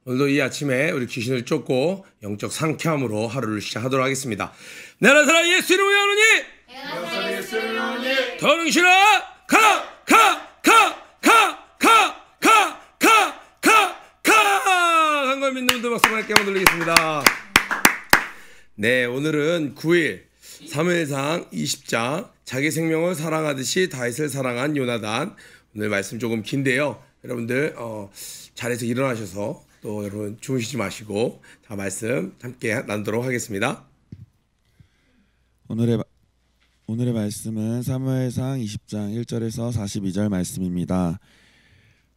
오늘도 이 아침에 우리 귀신을 쫓고 영적 상쾌함으로 하루를 시작하도록 하겠습니다. 내 나사라 예수 이름으로 하노니 더능신아 한걸 믿는 분들 박수 함께 한번 돌리겠습니다. 네, 오늘은 9일 사무엘상 20장 자기 생명을 사랑하듯이 다윗을 사랑한 요나단. 오늘 말씀 조금 긴데요. 여러분들 자리에서 일어나셔서 또 여러분 주무시지 마시고 다 말씀 함께 나누도록 하겠습니다. 오늘의 말씀은 사무엘상 20장 1절에서 42절 말씀입니다.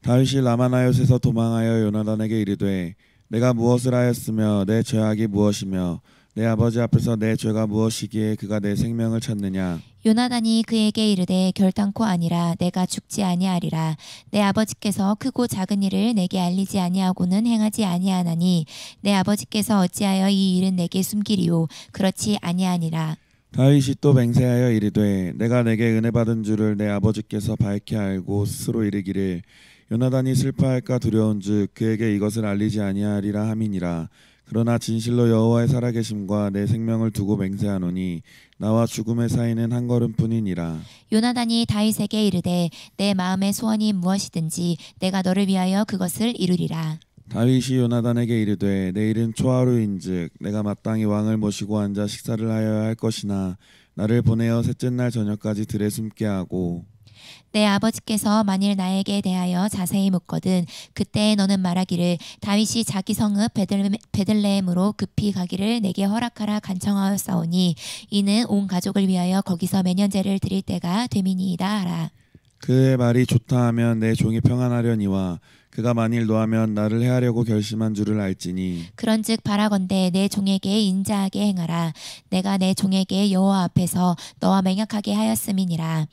다윗이 라마나옅에서 도망하여 요나단에게 이르되 내가 무엇을 하였으며 내 죄악이 무엇이며 내 아버지 앞에서 내 죄가 무엇이기에 그가 내 생명을 찾느냐. 요나단이 그에게 이르되 결단코 아니라 내가 죽지 아니하리라. 내 아버지께서 크고 작은 일을 내게 알리지 아니하고는 행하지 아니하나니 내 아버지께서 어찌하여 이 일은 내게 숨기리요. 그렇지 아니하니라. 다윗이 또 맹세하여 이르되 내가 내게 은혜 받은 줄을 내 아버지께서 밝히 알고 스스로 이르기를 요나단이 슬퍼할까 두려운즉 그에게 이것을 알리지 아니하리라 함이니라. 그러나 진실로 여호와의 살아계심과 내 생명을 두고 맹세하노니 나와 죽음의 사이는 한 걸음뿐이니라. 요나단이 다윗에게 이르되 내 마음의 소원이 무엇이든지 내가 너를 위하여 그것을 이루리라. 다윗이 요나단에게 이르되 내일은 초하루인즉 내가 마땅히 왕을 모시고 앉아 식사를 하여야 할 것이나 나를 보내어 셋째 날 저녁까지 들에 숨게 하고 내 아버지께서 만일 나에게 대하여 자세히 묻거든 그때 너는 말하기를 다윗이 자기 성읍 베들레헴으로 급히 가기를 내게 허락하라 간청하였사오니 이는 온 가족을 위하여 거기서 매년제를 드릴 때가 됨이니이다 하라. 그의 말이 좋다 하면 내 종이 평안하려니와 그가 만일 노하면 나를 해하려고 결심한 줄을 알지니 그런즉 바라건대 내 종에게 인자하게 행하라. 내가 내 종에게 여호와 앞에서 너와 맹약하게 하였음이니라.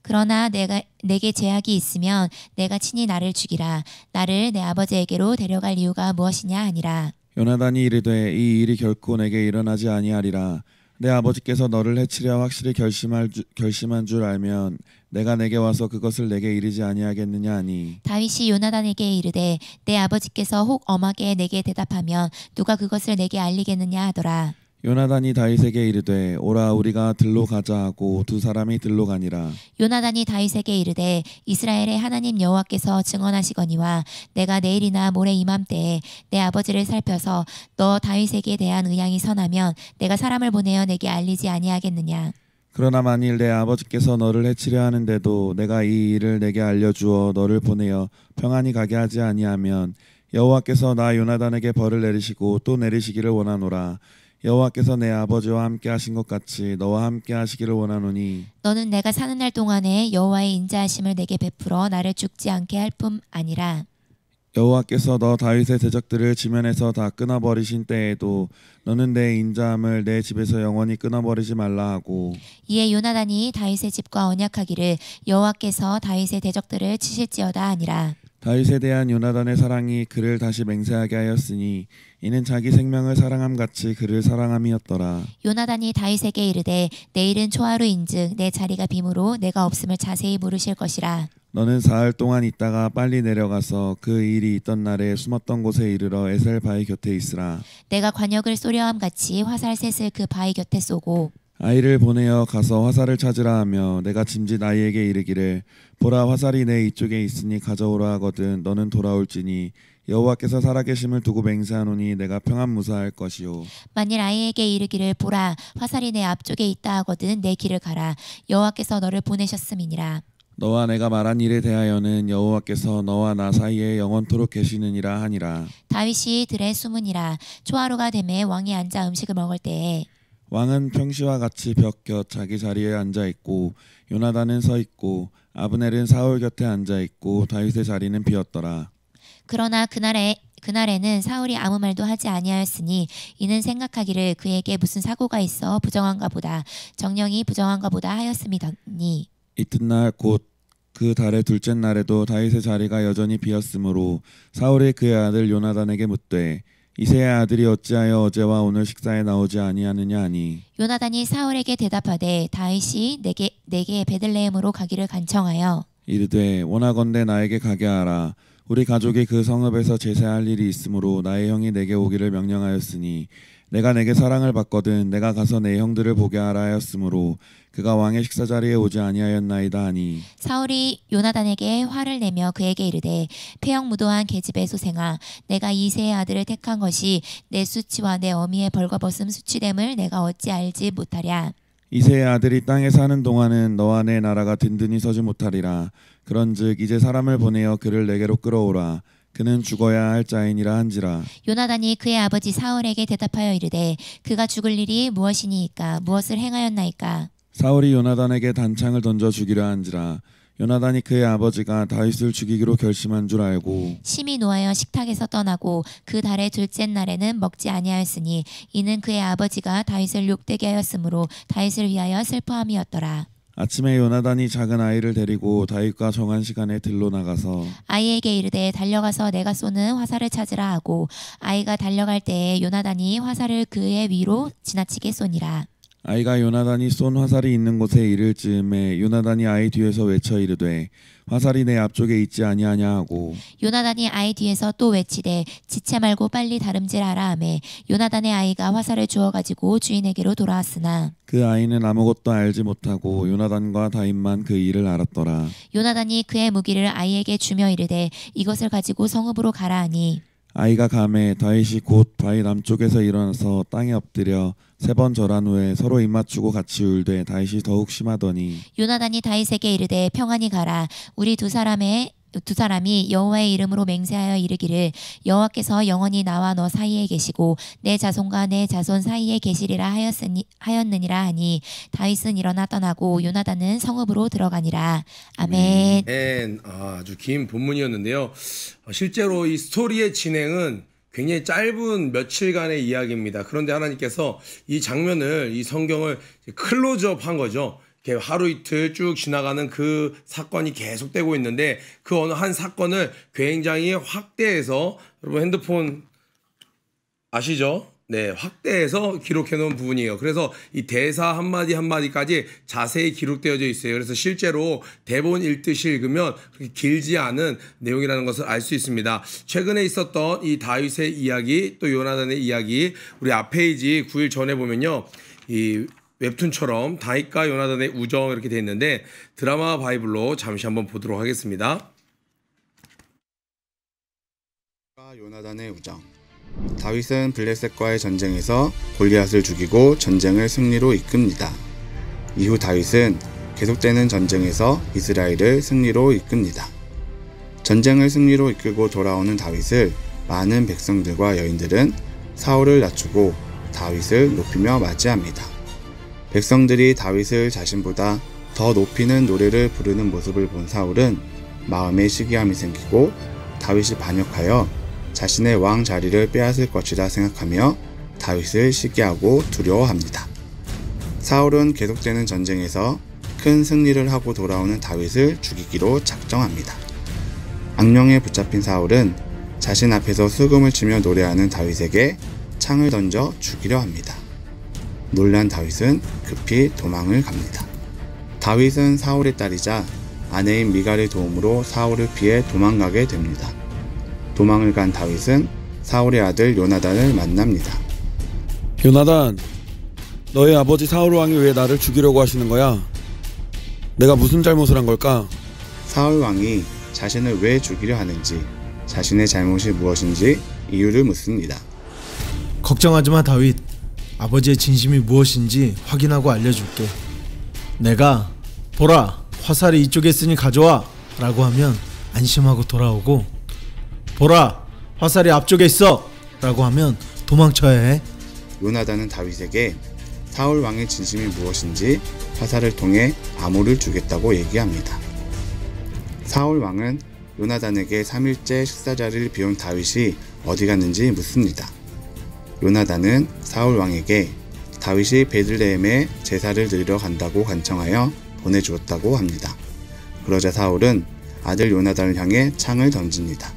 그러나 내게 제약이 있으면 내가 친히 나를 죽이라. 나를 내 아버지에게로 데려갈 이유가 무엇이냐 하니라. 요나단이 이르되 이 일이 결코 내게 일어나지 아니하리라. 내 아버지께서 너를 해치려 확실히 결심한 줄 알면 내가 내게 와서 그것을 내게 이르지 아니하겠느냐 하니 다윗이 요나단에게 이르되 내 아버지께서 혹 엄하게 내게 대답하면 누가 그것을 내게 알리겠느냐 하더라. 요나단이 다윗에게 이르되 오라 우리가 들로 가자 하고 두 사람이 들로 가니라. 요나단이 다윗에게 이르되 이스라엘의 하나님 여호와께서 증언하시거니와 내가 내일이나 모레 이맘때에 내 아버지를 살펴서 너 다윗에게 대한 의향이 선하면 내가 사람을 보내어 내게 알리지 아니하겠느냐. 그러나 만일 내 아버지께서 너를 해치려 하는데도 내가 이 일을 내게 알려주어 너를 보내어 평안히 가게 하지 아니하면 여호와께서 나 요나단에게 벌을 내리시고 또 내리시기를 원하노라. 여호와께서 내 아버지와 함께 하신 것 같이 너와 함께 하시기를 원하노니 너는 내가 사는 날 동안에 여호와의 인자하심을 내게 베풀어 나를 죽지 않게 할 뿐 아니라 여호와께서 너 다윗의 대적들을 지면에서 다 끊어버리신 때에도 너는 내 인자함을 내 집에서 영원히 끊어버리지 말라 하고 이에 요나단이 다윗의 집과 언약하기를 여호와께서 다윗의 대적들을 치실지어다 하니라. 다윗에 대한 요나단의 사랑이 그를 다시 맹세하게 하였으니 이는 자기 생명을 사랑함 같이 그를 사랑함이었더라. 요나단이 다윗에게 이르되 내일은 초하루인즉 내 자리가 빔으로 내가 없음을 자세히 물으실 것이라. 너는 사흘 동안 있다가 빨리 내려가서 그 일이 있던 날에 숨었던 곳에 이르러 에셀 바위 곁에 있으라. 내가 관역을 쏘려함 같이 화살셋을 그 바위 곁에 쏘고 아이를 보내어 가서 화살을 찾으라 하며 내가 짐짓 아이에게 이르기를 보라 화살이 내 이쪽에 있으니 가져오라 하거든 너는 돌아올지니 여호와께서 살아계심을 두고 맹세하노니 내가 평안무사할 것이요. 만일 아이에게 이르기를 보라 화살이 내 앞쪽에 있다 하거든 내 길을 가라. 여호와께서 너를 보내셨음이니라. 너와 내가 말한 일에 대하여는 여호와께서 너와 나 사이에 영원토록 계시느니라 하니라. 다윗이 들에 숨으니라. 초하루가 되매 왕이 앉아 음식을 먹을 때에 왕은 평시와 같이 벽 곁 자기 자리에 앉아 있고 요나단은 서 있고 아브넬은 사울 곁에 앉아 있고 다윗의 자리는 비었더라. 그러나 그날에는 사울이 아무 말도 하지 아니하였으니 이는 생각하기를 그에게 무슨 사고가 있어 부정한가 보다 정령이 부정한가 보다 하였음이더니 이튿날 곧 그 달의 둘째 날에도 다윗의 자리가 여전히 비었으므로 사울이 그의 아들 요나단에게 묻되 이새의 아들이 어찌하여 어제와 오늘 식사에 나오지 아니하느냐 하니 요나단이 사울에게 대답하되 다윗이 내게 베들레헴으로 가기를 간청하여 이르되 원하건대 나에게 가게 하라. 우리 가족이 그 성읍에서 제사할 일이 있으므로 나의 형이 내게 오기를 명령하였으니 내가 내게 사랑을 받거든 내가 가서 내 형들을 보게 하라 하였으므로 그가 왕의 식사 자리에 오지 아니하였나이다 하니 사울이 요나단에게 화를 내며 그에게 이르되 폐역무도한 계집의 소생아 내가 이새의 아들을 택한 것이 내 수치와 내 어미의 벌거벗음 수치됨을 내가 어찌 알지 못하랴. 이새의 아들이 땅에 사는 동안은 너와 내 나라가 든든히 서지 못하리라. 그런즉 이제 사람을 보내어 그를 내게로 끌어오라. 그는 죽어야 할 자이니라 한지라. 요나단이 그의 아버지 사울에게 대답하여 이르되 그가 죽을 일이 무엇이니이까 무엇을 행하였나이까. 사울이 요나단에게 단창을 던져 죽이려 한지라. 요나단이 그의 아버지가 다윗을 죽이기로 결심한 줄 알고 심히 노하여 식탁에서 떠나고 그 달의 둘째 날에는 먹지 아니하였으니 이는 그의 아버지가 다윗을 욕되게 하였으므로 다윗을 위하여 슬퍼함이었더라. 아침에 요나단이 작은 아이를 데리고 다윗과 정한 시간에 들로 나가서 아이에게 이르되 달려가서 내가 쏘는 화살을 찾으라 하고 아이가 달려갈 때에 요나단이 화살을 그의 위로 지나치게 쏘니라. 아이가 요나단이 쏜 화살이 있는 곳에 이를 즈음에 요나단이 아이 뒤에서 외쳐 이르되 화살이 내 앞쪽에 있지 아니하냐 하고 요나단이 아이 뒤에서 또 외치되 지체 말고 빨리 다름질하라 하매 요나단의 아이가 화살을 주워 가지고 주인에게로 돌아왔으나 그 아이는 아무것도 알지 못하고 요나단과 다윗만 그 일을 알았더라. 요나단이 그의 무기를 아이에게 주며 이르되 이것을 가지고 성읍으로 가라 하니 아이가 가매 다윗이 곧 바위 남쪽에서 일어나서 땅에 엎드려 3번 절한 후에 서로 입맞추고 같이 울되 다윗이 더욱 심하더니 요나단이 다윗에게 이르되 평안히 가라. 우리 두 사람이 여호와의 이름으로 맹세하여 이르기를 여호와께서 영원히 나와 너 사이에 계시고 내 자손과 내 자손 사이에 계시리라 하였느니라 하니 다윗은 일어나 떠나고 요나단은 성읍으로 들어가니라. 아멘. 아주 긴 본문이었는데요. 실제로 이 스토리의 진행은 굉장히 짧은 며칠간의 이야기입니다. 그런데 하나님께서 이 장면을, 이 성경을 클로즈업 한 거죠. 이렇게 하루 이틀 쭉 지나가는 그 사건이 계속되고 있는데 그 어느 한 사건을 굉장히 확대해서, 여러분 핸드폰 아시죠? 네, 확대해서 기록해 놓은 부분이에요. 그래서 이 대사 한마디 한마디까지 자세히 기록되어져 있어요. 그래서 실제로 대본 읽듯이 읽으면 그렇게 길지 않은 내용이라는 것을 알 수 있습니다. 최근에 있었던 이 다윗의 이야기, 또 요나단의 이야기, 우리 앞 페이지 9일 전에 보면요, 이 웹툰처럼 다윗과 요나단의 우정 이렇게 되어 있는데 드라마 바이블로 잠시 한번 보도록 하겠습니다. 요나단의 우정. 다윗은 블레셋과의 전쟁에서 골리앗을 죽이고 전쟁을 승리로 이끕니다. 이후 다윗은 계속되는 전쟁에서 이스라엘을 승리로 이끕니다. 전쟁을 승리로 이끌고 돌아오는 다윗을 많은 백성들과 여인들은 사울을 낮추고 다윗을 높이며 맞이합니다. 백성들이 다윗을 자신보다 더 높이는 노래를 부르는 모습을 본 사울은 마음에 시기함이 생기고 다윗이 반역하여 자신의 왕 자리를 빼앗을 것이라 생각하며 다윗을 시기하고 두려워합니다. 사울은 계속되는 전쟁에서 큰 승리를 하고 돌아오는 다윗을 죽이기로 작정합니다. 악령에 붙잡힌 사울은 자신 앞에서 수금을 치며 노래하는 다윗에게 창을 던져 죽이려 합니다. 놀란 다윗은 급히 도망을 갑니다. 다윗은 사울의 딸이자 아내인 미갈의 도움으로 사울을 피해 도망가게 됩니다. 도망을 간 다윗은 사울의 아들 요나단을 만납니다. 요나단, 너의 아버지 사울 왕이 왜 나를 죽이려고 하시는 거야? 내가 무슨 잘못을 한 걸까? 사울 왕이 자신을 왜 죽이려 하는지, 자신의 잘못이 무엇인지 이유를 묻습니다. 걱정하지 마 다윗. 아버지의 진심이 무엇인지 확인하고 알려줄게. 내가 보라 화살이 이쪽에 있으니 가져와 라고 하면 안심하고 돌아오고, 보라 화살이 앞쪽에 있어 라고 하면 도망쳐야 해. 요나단은 다윗에게 사울 왕의 진심이 무엇인지 화살을 통해 암호를 주겠다고 얘기합니다. 사울 왕은 요나단에게 3일째 식사 자리를 비운 다윗이 어디 갔는지 묻습니다. 요나단은 사울 왕에게 다윗이 베들레헴에 제사를 드리러 간다고 간청하여 보내주었다고 합니다. 그러자 사울은 아들 요나단을 향해 창을 던집니다.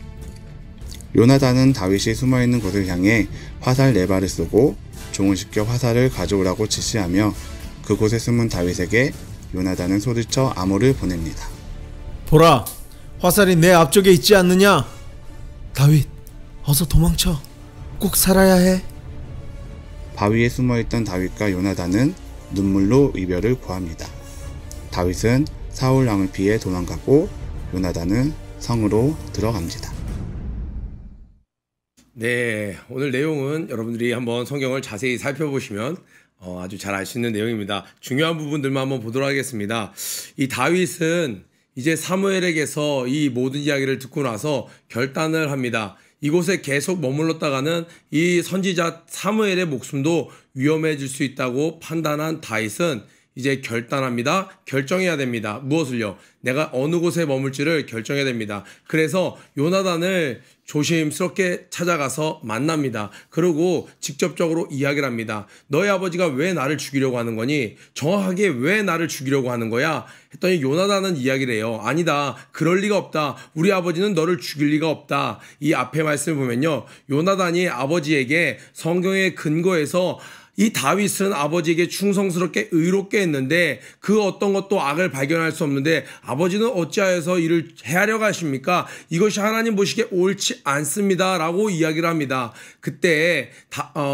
요나단은 다윗이 숨어있는 곳을 향해 화살 4발을 쏘고 종을 시켜 화살을 가져오라고 지시하며 그곳에 숨은 다윗에게 요나단은 소리쳐 암호를 보냅니다. 보라 화살이 내 앞쪽에 있지 않느냐 다윗, 어서 도망쳐. 꼭 살아야 해. 바위에 숨어있던 다윗과 요나단은 눈물로 이별을 고합니다. 다윗은 사울 왕을 피해 도망가고 요나단은 성으로 들어갑니다. 네, 오늘 내용은 여러분들이 한번 성경을 자세히 살펴보시면 아주 잘 알 수 있는 내용입니다. 중요한 부분들만 한번 보도록 하겠습니다. 이 다윗은 이제 사무엘에게서 이 모든 이야기를 듣고 나서 결단을 합니다. 이곳에 계속 머물렀다가는 이 선지자 사무엘의 목숨도 위험해질 수 있다고 판단한 다윗은 이제 결단합니다. 결정해야 됩니다. 무엇을요? 내가 어느 곳에 머물지를 결정해야 됩니다. 그래서 요나단을 조심스럽게 찾아가서 만납니다. 그리고 직접적으로 이야기를 합니다. 너희 아버지가 왜 나를 죽이려고 하는 거니? 정확하게 왜 나를 죽이려고 하는 거야? 했더니 요나단은 이야기를 해요. 아니다. 그럴 리가 없다. 우리 아버지는 너를 죽일 리가 없다. 이 앞에 말씀을 보면요. 요나단이 아버지에게 성경의 근거에서 이 다윗은 아버지에게 충성스럽게 의롭게 했는데 그 어떤 것도 악을 발견할 수 없는데 아버지는 어찌하여서 이를 헤아려고 하십니까? 이것이 하나님 보시기에 옳지 않습니다. 라고 이야기를 합니다. 그때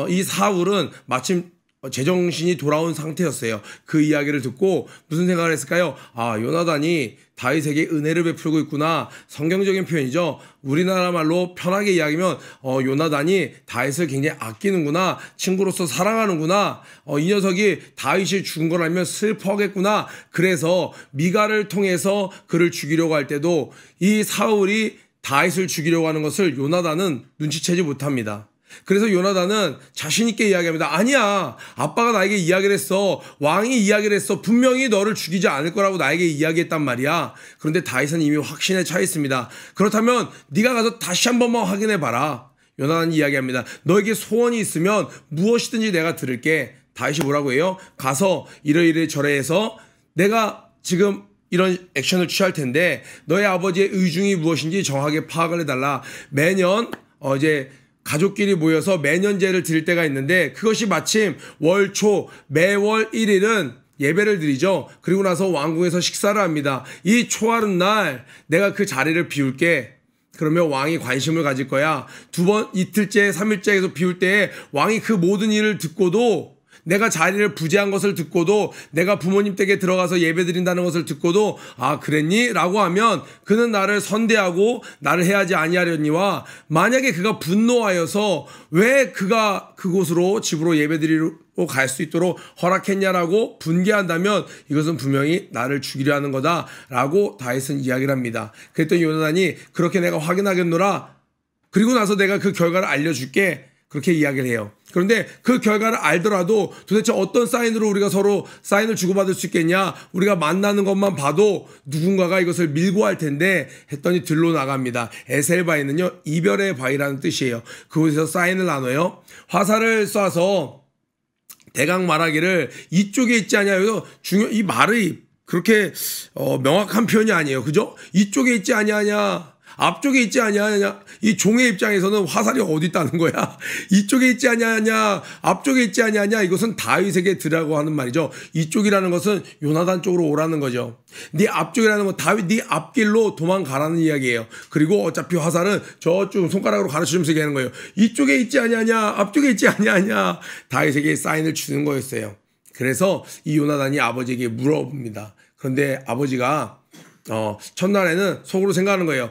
이 사울은 마침 제정신이 돌아온 상태였어요. 그 이야기를 듣고 무슨 생각을 했을까요? 아, 요나단이 다윗에게 은혜를 베풀고 있구나. 성경적인 표현이죠. 우리나라 말로 편하게 이야기하면 요나단이 다윗을 굉장히 아끼는구나. 친구로서 사랑하는구나. 이 녀석이 다윗이 죽은 걸 알면 슬퍼하겠구나. 그래서 미갈을 통해서 그를 죽이려고 할 때도 이 사울이 다윗을 죽이려고 하는 것을 요나단은 눈치채지 못합니다. 그래서 요나단은 자신있게 이야기합니다. 아니야, 아빠가 나에게 이야기를 했어. 왕이 이야기를 했어. 분명히 너를 죽이지 않을 거라고 나에게 이야기했단 말이야. 그런데 다윗은 이미 확신에 차 있습니다. 그렇다면 네가 가서 다시 한 번만 확인해 봐라. 요나단이 이야기합니다. 너에게 소원이 있으면 무엇이든지 내가 들을게. 다윗이 뭐라고 해요? 가서 이러이러 저래해서 내가 지금 이런 액션을 취할 텐데 너의 아버지의 의중이 무엇인지 정확하게 파악을 해달라. 매년 이제 가족끼리 모여서 매년제를 드릴 때가 있는데 그것이 마침 월초 매월 1일은 예배를 드리죠. 그리고 나서 왕궁에서 식사를 합니다. 이 초하룻 날 내가 그 자리를 비울게. 그러면 왕이 관심을 가질 거야. 두 번 이틀째 3일째에서 비울 때에 왕이 그 모든 일을 듣고도 내가 자리를 부재한 것을 듣고도 내가 부모님 댁에 들어가서 예배드린다는 것을 듣고도 아 그랬니? 라고 하면 그는 나를 선대하고 나를 해하지 아니하려니와 만약에 그가 분노하여서 왜 그가 그곳으로 집으로 예배드리러 갈 수 있도록 허락했냐라고 분개한다면 이것은 분명히 나를 죽이려 하는 거다라고 다윗은 이야기를 합니다. 그랬더니 요나단이 그렇게 내가 확인하겠노라. 그리고 나서 내가 그 결과를 알려줄게. 그렇게 이야기를 해요. 그런데 그 결과를 알더라도 도대체 어떤 사인으로 우리가 서로 사인을 주고받을 수 있겠냐? 우리가 만나는 것만 봐도 누군가가 이것을 밀고 할 텐데 했더니 들로 나갑니다. 에셀바위는요, 이별의 바위라는 뜻이에요. 그곳에서 사인을 나눠요. 화살을 쏴서 대강 말하기를 이쪽에 있지 않냐요. 이 말이 그렇게 명확한 표현이 아니에요. 그죠? 이쪽에 있지 아니하냐. 앞쪽에 있지 아니하냐. 이 종의 입장에서는 화살이 어디 있다는 거야. 이쪽에 있지 아니하냐. 앞쪽에 있지 아니하냐. 이것은 다윗에게 들으라고 하는 말이죠. 이쪽이라는 것은 요나단 쪽으로 오라는 거죠. 네 앞쪽이라는 건 다윗 네 앞길로 도망가라는 이야기예요. 그리고 어차피 화살은 저쪽 손가락으로 가르쳐주면서 얘기하는 거예요. 이쪽에 있지 아니하냐. 앞쪽에 있지 아니하냐. 다윗에게 사인을 주는 거였어요. 그래서 이 요나단이 아버지에게 물어봅니다. 그런데 아버지가 첫날에는 속으로 생각하는 거예요.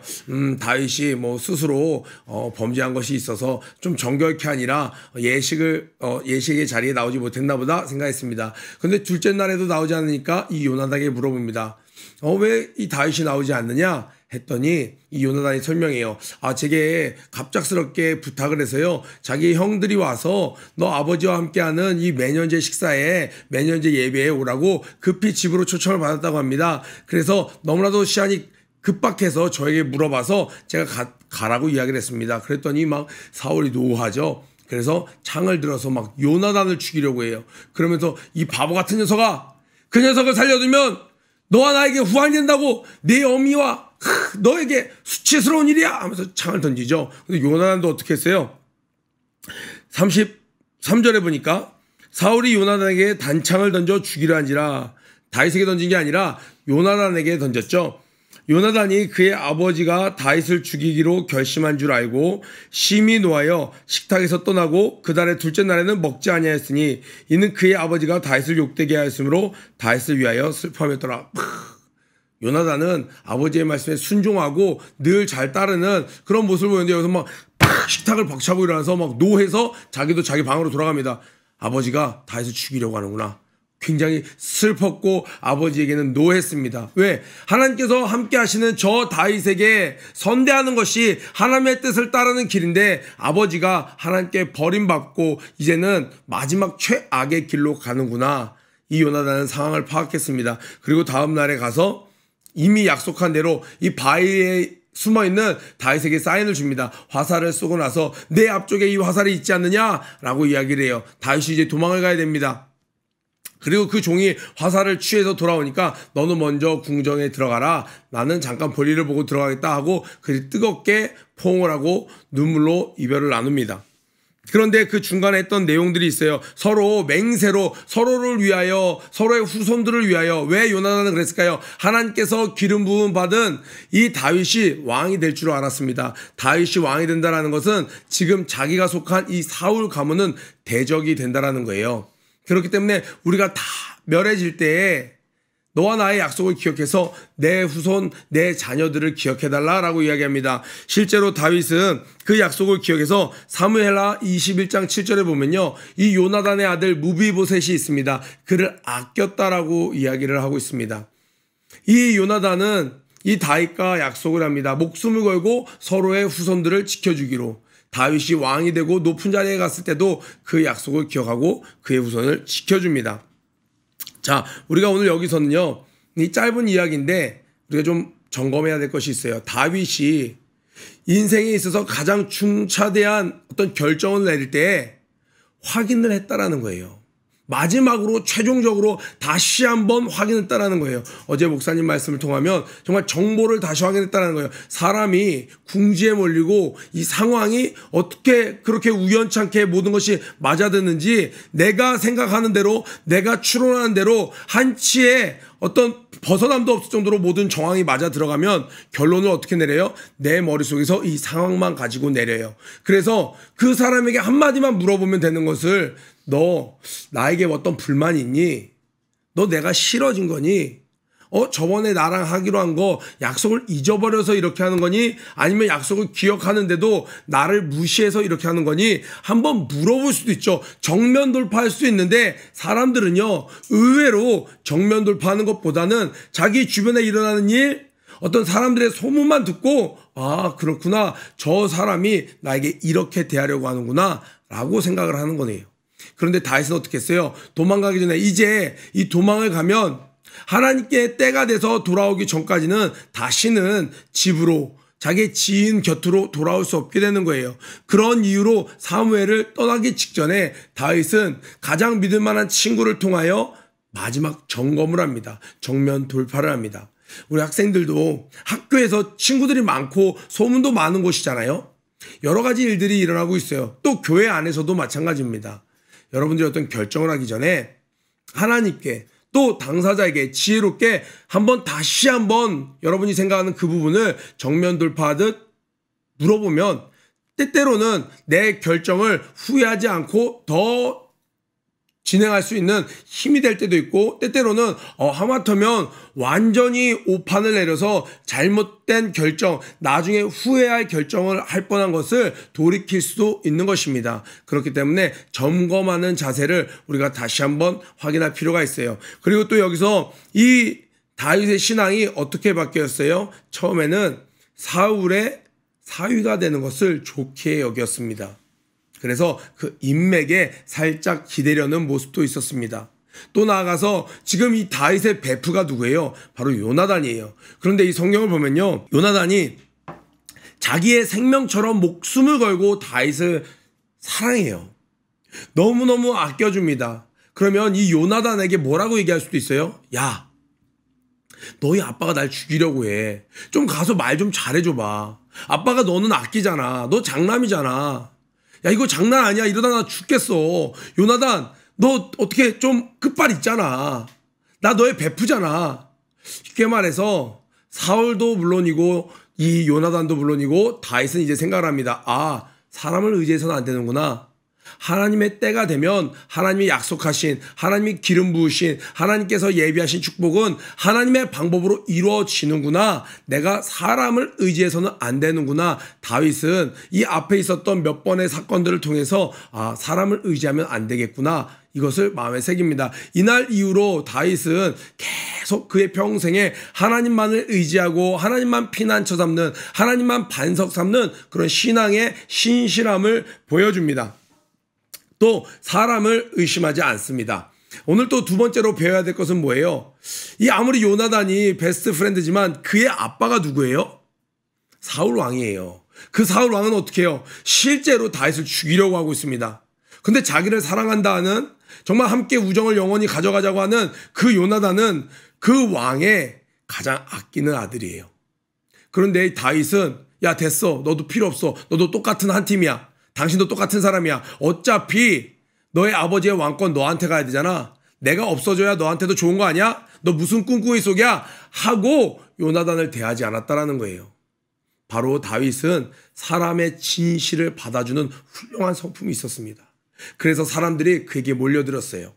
다윗이 뭐 스스로 범죄한 것이 있어서 좀 정결케 아니라 예식의 자리에 나오지 못했나 보다 생각했습니다. 근데 둘째 날에도 나오지 않으니까 이 요나단에게 물어봅니다. 왜 이 다윗이 나오지 않느냐? 했더니 이 요나단이 설명해요. 제게 갑작스럽게 부탁을 해서요. 자기 형들이 와서 너 아버지와 함께하는 이 매년제 식사에 매년제 예배에 오라고 급히 집으로 초청을 받았다고 합니다. 그래서 너무나도 시간이 급박해서 저에게 물어봐서 제가 가라고 이야기를 했습니다. 그랬더니 막 사울이 노하죠. 그래서 창을 들어서 막 요나단을 죽이려고 해요. 그러면서 이 바보 같은 녀석아, 그 녀석을 살려두면 너와 나에게 후환이 된다고 내 어미와 너에게 수치스러운 일이야 하면서 창을 던지죠. 근데 요나단도 어떻게 했어요? 33절에 보니까 사울이 요나단에게 단창을 던져 죽이려 한지라. 다윗에게 던진 게 아니라 요나단에게 던졌죠. 요나단이 그의 아버지가 다윗을 죽이기로 결심한 줄 알고 심히 노하여 식탁에서 떠나고 그달의 둘째 날에는 먹지 아니하였으니 이는 그의 아버지가 다윗을 욕되게 하였으므로 다윗을 위하여 슬퍼하였더라. 요나단은 아버지의 말씀에 순종하고 늘 잘 따르는 그런 모습을 보였는데 여기서 막 식탁을 벅차고 일어나서 막 노해서 자기도 자기 방으로 돌아갑니다. 아버지가 다윗을 죽이려고 하는구나. 굉장히 슬펐고 아버지에게는 노했습니다. 왜? 하나님께서 함께 하시는 저 다윗에게 선대하는 것이 하나님의 뜻을 따르는 길인데 아버지가 하나님께 버림받고 이제는 마지막 최악의 길로 가는구나. 이 요나단은 상황을 파악했습니다. 그리고 다음 날에 가서 이미 약속한 대로 이 바위에 숨어있는 다윗에게 사인을 줍니다. 화살을 쏘고 나서 내 앞쪽에 이 화살이 있지 않느냐라고 이야기를 해요. 다윗이 이제 도망을 가야 됩니다. 그리고 그 종이 화살을 취해서 돌아오니까 너는 먼저 궁정에 들어가라. 나는 잠깐 볼일을 보고 들어가겠다 하고 그리 뜨겁게 포옹을 하고 눈물로 이별을 나눕니다. 그런데 그 중간에 했던 내용들이 있어요. 서로 맹세로 서로를 위하여 서로의 후손들을 위하여. 왜 요나단은 그랬을까요? 하나님께서 기름 부음 받은 이 다윗이 왕이 될 줄 알았습니다. 다윗이 왕이 된다는 것은 지금 자기가 속한 이 사울 가문은 대적이 된다는 거예요. 그렇기 때문에 우리가 다 멸해질 때에 너와 나의 약속을 기억해서 내 후손, 내 자녀들을 기억해달라라고 이야기합니다. 실제로 다윗은 그 약속을 기억해서 사무엘하 21장 7절에 보면요. 이 요나단의 아들 무비보셋이 있습니다. 그를 아꼈다라고 이야기를 하고 있습니다. 이 요나단은 이 다윗과 약속을 합니다. 목숨을 걸고 서로의 후손들을 지켜주기로. 다윗이 왕이 되고 높은 자리에 갔을 때도 그 약속을 기억하고 그의 후손을 지켜줍니다. 자, 우리가 오늘 여기서는요, 이 짧은 이야기인데 우리가 좀 점검해야 될 것이 있어요. 다윗이 인생에 있어서 가장 중차대한 어떤 결정을 내릴 때 확인을 했다라는 거예요. 마지막으로 최종적으로 다시 한번 확인했다라는 거예요. 어제 목사님 말씀을 통하면 정말 정보를 다시 확인했다라는 거예요. 사람이 궁지에 몰리고 이 상황이 어떻게 그렇게 우연찮게 모든 것이 맞아드는지 내가 생각하는 대로 내가 추론하는 대로 한치의 어떤 벗어남도 없을 정도로 모든 정황이 맞아 들어가면 결론을 어떻게 내려요? 내 머릿속에서 이 상황만 가지고 내려요. 그래서 그 사람에게 한마디만 물어보면 되는 것을 너 나에게 어떤 불만이 있니? 너 내가 싫어진 거니? 저번에 나랑 하기로 한 거 약속을 잊어버려서 이렇게 하는 거니? 아니면 약속을 기억하는데도 나를 무시해서 이렇게 하는 거니? 한번 물어볼 수도 있죠. 정면 돌파할 수 있는데 사람들은요, 의외로 정면 돌파하는 것보다는 자기 주변에 일어나는 일, 어떤 사람들의 소문만 듣고 아, 그렇구나. 저 사람이 나에게 이렇게 대하려고 하는구나 라고 생각을 하는 거네요. 그런데 다윗은 어떻게 했어요? 도망가기 전에 이제 이 도망을 가면 하나님께 때가 돼서 돌아오기 전까지는 다시는 집으로 자기 지인 곁으로 돌아올 수 없게 되는 거예요. 그런 이유로 사무엘을 떠나기 직전에 다윗은 가장 믿을 만한 친구를 통하여 마지막 점검을 합니다. 정면 돌파를 합니다. 우리 학생들도 학교에서 친구들이 많고 소문도 많은 곳이잖아요. 여러 가지 일들이 일어나고 있어요. 또 교회 안에서도 마찬가지입니다. 여러분들이 어떤 결정을 하기 전에 하나님께 또 당사자에게 지혜롭게 다시 한번 여러분이 생각하는 그 부분을 정면 돌파하듯 물어보면 때때로는 내 결정을 후회하지 않고 더 진행할 수 있는 힘이 될 때도 있고 때때로는 하마터면 완전히 오판을 내려서 잘못된 결정, 나중에 후회할 결정을 할 뻔한 것을 돌이킬 수도 있는 것입니다. 그렇기 때문에 점검하는 자세를 우리가 다시 한번 확인할 필요가 있어요. 그리고 또 여기서 이 다윗의 신앙이 어떻게 바뀌었어요? 처음에는 사울의 사위가 되는 것을 좋게 여겼습니다. 그래서 그 인맥에 살짝 기대려는 모습도 있었습니다. 또 나아가서 지금 이 다윗의 베프가 누구예요? 바로 요나단이에요. 그런데 이 성경을 보면요, 요나단이 자기의 생명처럼 목숨을 걸고 다윗을 사랑해요. 너무너무 아껴줍니다. 그러면 이 요나단에게 뭐라고 얘기할 수도 있어요? 야, 너희 아빠가 날 죽이려고 해. 좀 가서 말 좀 잘해줘봐. 아빠가 너는 아끼잖아. 너 장남이잖아. 야, 이거 장난 아니야. 이러다 나 죽겠어. 요나단, 너 어떻게 좀 끝발 있잖아. 나 너의 베프잖아. 쉽게 말해서 사울도 물론이고 이 요나단도 물론이고 다윗은 이제 생각을 합니다. 아, 사람을 의지해서는 안 되는구나. 하나님의 때가 되면 하나님이 약속하신, 하나님이 기름 부으신, 하나님께서 예비하신 축복은 하나님의 방법으로 이루어지는구나. 내가 사람을 의지해서는 안 되는구나. 다윗은 이 앞에 있었던 몇 번의 사건들을 통해서 아, 사람을 의지하면 안 되겠구나. 이것을 마음에 새깁니다. 이날 이후로 다윗은 계속 그의 평생에 하나님만을 의지하고 하나님만 피난처 삼는, 하나님만 반석 삼는 그런 신앙의 신실함을 보여줍니다. 또 사람을 의심하지 않습니다. 오늘 또 두 번째로 배워야 될 것은 뭐예요? 이 아무리 요나단이 베스트 프렌드지만 그의 아빠가 누구예요? 사울 왕이에요. 그 사울 왕은 어떻게 해요? 실제로 다윗을 죽이려고 하고 있습니다. 근데 자기를 사랑한다는, 정말 함께 우정을 영원히 가져가자고 하는 그 요나단은 그 왕의 가장 아끼는 아들이에요. 그런데 다윗은 야, 됐어. 너도 필요 없어. 너도 똑같은 한 팀이야. 당신도 똑같은 사람이야. 어차피 너의 아버지의 왕권 너한테 가야 되잖아. 내가 없어져야 너한테도 좋은 거 아니야? 너 무슨 꿍꿍이 속이야? 하고 요나단을 대하지 않았다라는 거예요. 바로 다윗은 사람의 진실을 받아주는 훌륭한 성품이 있었습니다. 그래서 사람들이 그에게 몰려들었어요.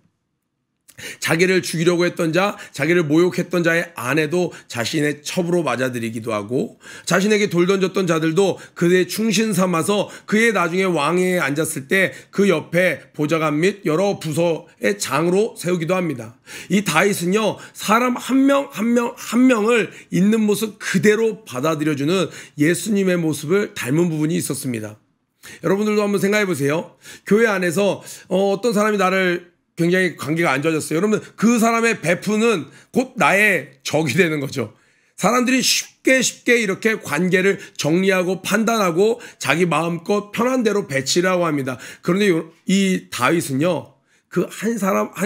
자기를 죽이려고 했던 자, 자기를 모욕했던 자의 아내도 자신의 첩으로 맞아들이기도 하고, 자신에게 돌 던졌던 자들도 그의 충신 삼아서 그의 나중에 왕위에 앉았을 때 그 옆에 보좌관 및 여러 부서의 장으로 세우기도 합니다. 이 다윗은요, 사람 한 명을 있는 모습 그대로 받아들여주는 예수님의 모습을 닮은 부분이 있었습니다. 여러분들도 한번 생각해 보세요. 교회 안에서 어떤 사람이 나를 굉장히 관계가 안 좋아졌어요. 여러분, 그 사람의 베프는 곧 나의 적이 되는 거죠. 사람들이 쉽게 이렇게 관계를 정리하고 판단하고 자기 마음껏 편한 대로 배치라고 합니다. 그런데 이 다윗은요, 그 한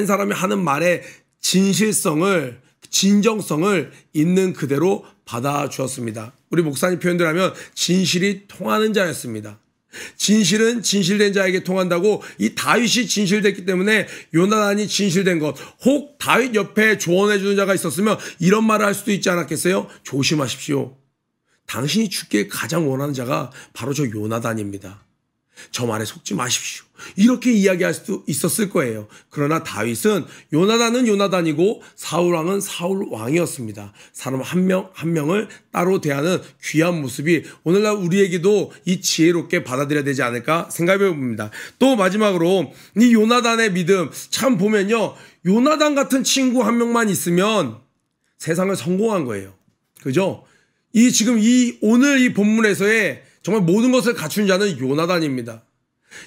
사람이 하는 말의 진실성을, 진정성을 있는 그대로 받아주었습니다. 우리 목사님 표현대로 하면 진실이 통하는 자였습니다. 진실은 진실된 자에게 통한다고, 이 다윗이 진실됐기 때문에 요나단이 진실된 것, 혹 다윗 옆에 조언해주는 자가 있었으면 이런 말을 할 수도 있지 않았겠어요? 조심하십시오. 당신이 죽길 가장 원하는 자가 바로 저 요나단입니다. 저 말에 속지 마십시오. 이렇게 이야기할 수도 있었을 거예요. 그러나 다윗은 요나단은 요나단이고 사울왕은 사울왕이었습니다. 사람 한 명을 따로 대하는 귀한 모습이 오늘날 우리에게도 이 지혜롭게 받아들여야 되지 않을까 생각해 봅니다. 또 마지막으로 이 요나단의 믿음, 참 보면요, 요나단 같은 친구 한 명만 있으면 세상을 성공한 거예요. 그죠? 오늘 이 본문에서의 정말 모든 것을 갖춘 자는 요나단입니다.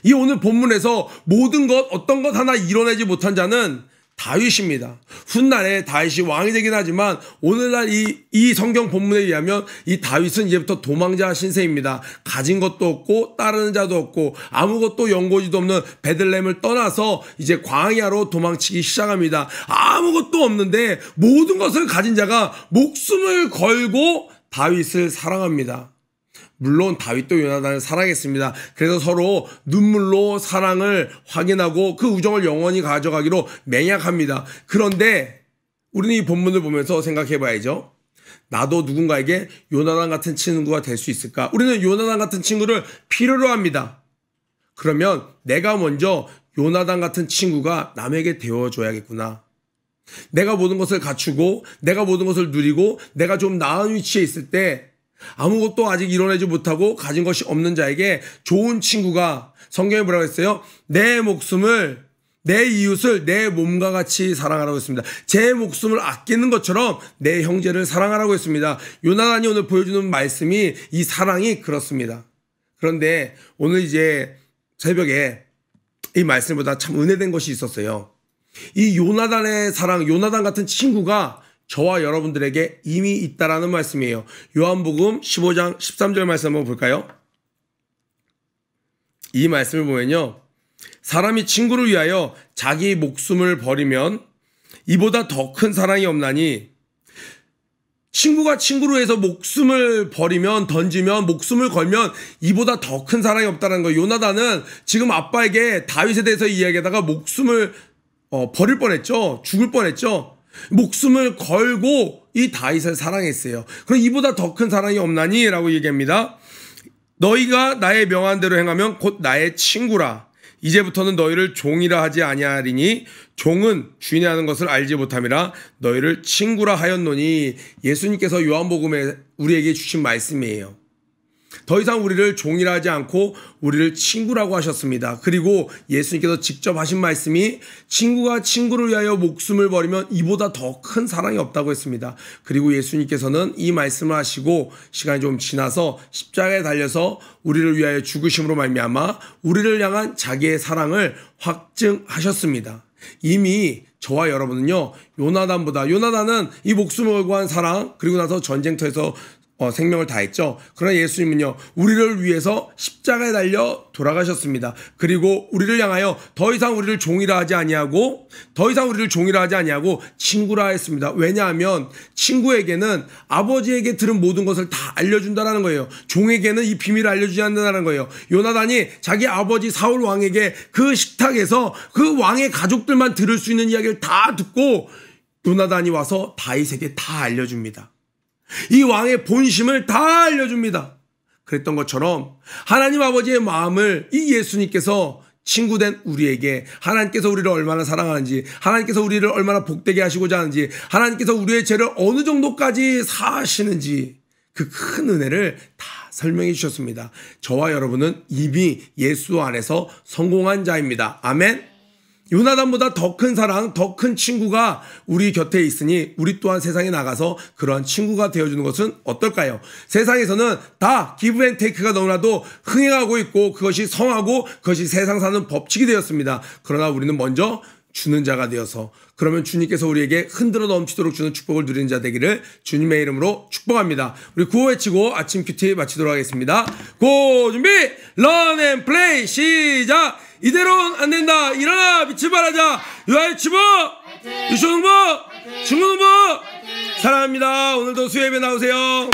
이 오늘 본문에서 모든 것, 어떤 것 하나 이뤄내지 못한 자는 다윗입니다. 훗날에 다윗이 왕이 되긴 하지만 오늘날 이 성경 본문에 의하면 이 다윗은 이제부터 도망자 신세입니다. 가진 것도 없고 따르는 자도 없고 아무것도 연고지도 없는 베들레헴을 떠나서 이제 광야로 도망치기 시작합니다. 아무것도 없는데 모든 것을 가진 자가 목숨을 걸고 다윗을 사랑합니다. 물론 다윗도 요나단을 사랑했습니다. 그래서 서로 눈물로 사랑을 확인하고 그 우정을 영원히 가져가기로 맹약합니다. 그런데 우리는 이 본문을 보면서 생각해 봐야죠. 나도 누군가에게 요나단 같은 친구가 될 수 있을까? 우리는 요나단 같은 친구를 필요로 합니다. 그러면 내가 먼저 요나단 같은 친구가 남에게 되어줘야겠구나. 내가 모든 것을 갖추고 내가 모든 것을 누리고 내가 좀 나은 위치에 있을 때 아무것도 아직 이뤄내지 못하고 가진 것이 없는 자에게 좋은 친구가, 성경에 뭐라고 했어요? 내 목숨을, 내 이웃을 내 몸과 같이 사랑하라고 했습니다. 제 목숨을 아끼는 것처럼 내 형제를 사랑하라고 했습니다. 요나단이 오늘 보여주는 말씀이, 이 사랑이 그렇습니다. 그런데 오늘 이제 새벽에 이 말씀보다 참 은혜된 것이 있었어요. 이 요나단의 사랑, 요나단 같은 친구가 저와 여러분들에게 이미 있다라는 말씀이에요. 요한복음 15장 13절 말씀 한번 볼까요? 이 말씀을 보면요, 사람이 친구를 위하여 자기 목숨을 버리면 이보다 더 큰 사랑이 없나니, 친구가 친구로 해서 목숨을 버리면, 던지면, 목숨을 걸면 이보다 더 큰 사랑이 없다는 거예요. 요나단은 지금 아빠에게 다윗에 대해서 이야기하다가 목숨을 버릴 뻔했죠. 죽을 뻔했죠. 목숨을 걸고 이 다윗을 사랑했어요. 그럼 이보다 더 큰 사랑이 없나니? 라고 얘기합니다. 너희가 나의 명한 대로 행하면 곧 나의 친구라. 이제부터는 너희를 종이라 하지 아니하리니 종은 주인이 하는 것을 알지 못함이라 너희를 친구라 하였노니. 예수님께서 요한복음에 우리에게 주신 말씀이에요. 더 이상 우리를 종이라 하지 않고 우리를 친구라고 하셨습니다. 그리고 예수님께서 직접 하신 말씀이 친구가 친구를 위하여 목숨을 버리면 이보다 더 큰 사랑이 없다고 했습니다. 그리고 예수님께서는 이 말씀을 하시고 시간이 좀 지나서 십자가에 달려서 우리를 위하여 죽으심으로 말미암아 우리를 향한 자기의 사랑을 확증하셨습니다. 이미 저와 여러분은요, 요나단은 이 목숨을 걸고 한 사랑, 그리고 나서 전쟁터에서 생명을 다했죠. 그러나 예수님은요, 우리를 위해서 십자가에 달려 돌아가셨습니다. 그리고 우리를 향하여 더 이상 우리를 종이라 하지 아니하고 친구라 했습니다. 왜냐하면 친구에게는 아버지에게 들은 모든 것을 다 알려준다는 거예요. 종에게는 이 비밀을 알려주지 않는다는 거예요. 요나단이 자기 아버지 사울 왕에게 그 식탁에서 그 왕의 가족들만 들을 수 있는 이야기를 다 듣고 요나단이 와서 다윗에게 다 알려줍니다. 이 왕의 본심을 다 알려줍니다. 그랬던 것처럼 하나님 아버지의 마음을 이 예수님께서 친구된 우리에게, 하나님께서 우리를 얼마나 사랑하는지, 하나님께서 우리를 얼마나 복되게 하시고자 하는지, 하나님께서 우리의 죄를 어느 정도까지 사하시는지 그 큰 은혜를 다 설명해 주셨습니다. 저와 여러분은 이미 예수 안에서 성공한 자입니다. 아멘. 요나단보다 더 큰 사랑, 더 큰 친구가 우리 곁에 있으니 우리 또한 세상에 나가서 그러한 친구가 되어주는 것은 어떨까요? 세상에서는 다 기브 앤 테이크가 너무나도 흥행하고 있고 그것이 성하고 그것이 세상 사는 법칙이 되었습니다. 그러나 우리는 먼저 주는 자가 되어서, 그러면 주님께서 우리에게 흔들어 넘치도록 주는 축복을 누리는 자 되기를 주님의 이름으로 축복합니다. 우리 구호 외치고 아침 큐티 마치도록 하겠습니다. 고 준비 런 앤 플레이 시작. 이대로는 안 된다. 일어나 빛을 발하자. 유아의 치부 유쇼농부 친구농부 사랑합니다. 오늘도 수요예배 나오세요.